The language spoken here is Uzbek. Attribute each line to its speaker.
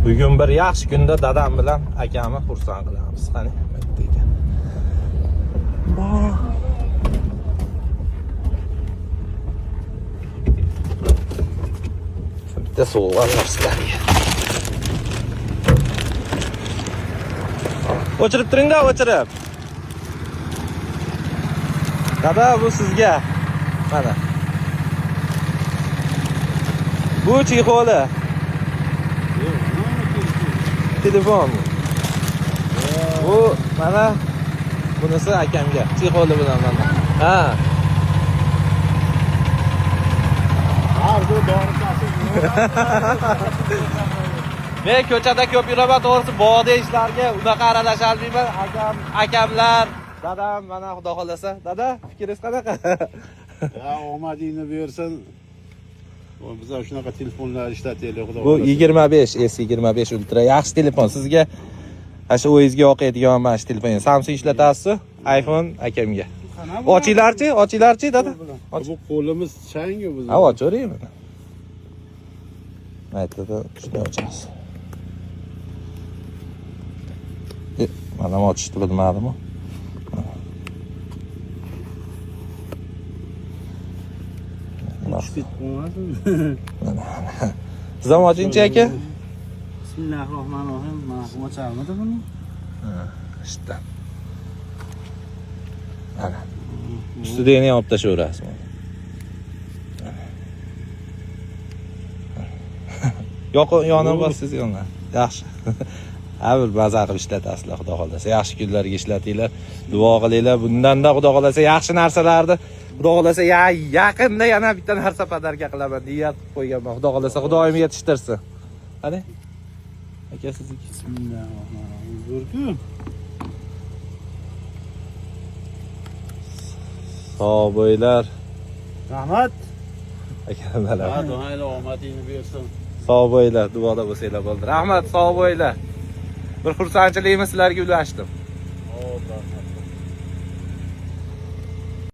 Speaker 1: Bugun bir yaxshi kunda dadam bilan akamni xursand qilamiz. Qani, bitta ekan. Bitta sovg'a sizlarga. O'chirib turing-da, o'chirib. Dada, bu sizga. Mana. Bu chixoli. Telefon. Bu mana bunisi akamga. Chixoli bilan mana. Ha.
Speaker 2: Arzu doğru tasın.
Speaker 1: Men ko'chada ko'p yuraman, to'g'risi bog'da ishlarga unaqa aralashalmayman. Akamlar, dadam mana xudo xolasa. Dada, fikringiz qanaqa?
Speaker 2: Ya omadingni bersin. Biz shunaqa telefonlar ishlataylik xudo
Speaker 1: Bu
Speaker 2: xolasa.
Speaker 1: 25 S25 Ultra yaxshi telefon. Sizga shu o'yingizga yoqadigan mana shu telefon. Samsung ishlatasiz, iPhone akamga. Ochinglarchi, dada.
Speaker 2: Bu qo'limiz changi biz.
Speaker 1: Ha, ochavering mana. Maytada shunday ochamiz. Mana ochishni bilmadimmi?
Speaker 2: Fit bo'lmasin.
Speaker 1: Siz ham ochingchi aka?
Speaker 2: Bismillahirrohmanirrohim. Mana bu ocharmidi buni?
Speaker 1: Ha, işte. Mana. Ustidagini ham olib tashlayverasiz. Yonib bosiz yonlar. Yaxshi. Ha, bir baza qilib ishlatasizlar, xudo xolasa. Yaxshi kunlarga ishlatinglar. Duo qilinglar. Bundan-da xudo xolasa yaxshi narsalarni, xudo xolasa yaqinda yana bitta narsa padarka qilaman niyat qilib qo'yganman. Xudo xolasa Xudoyim yetishtirsin. Qani? Aka sizniki.
Speaker 2: Bismillahirrohmanirrohim. Zo'rku.
Speaker 1: Sog' bo'linglar.
Speaker 2: Rahmat.
Speaker 1: Akalar.
Speaker 2: Ha, duoyla omadingni bersin.
Speaker 1: Sog' bo'linglar, duoda bo'lsanglar bo'ldi. Rahmat, sog' bo'linglar. Bir xursandchilikni sizlarga ulashdim.
Speaker 2: Rahmat.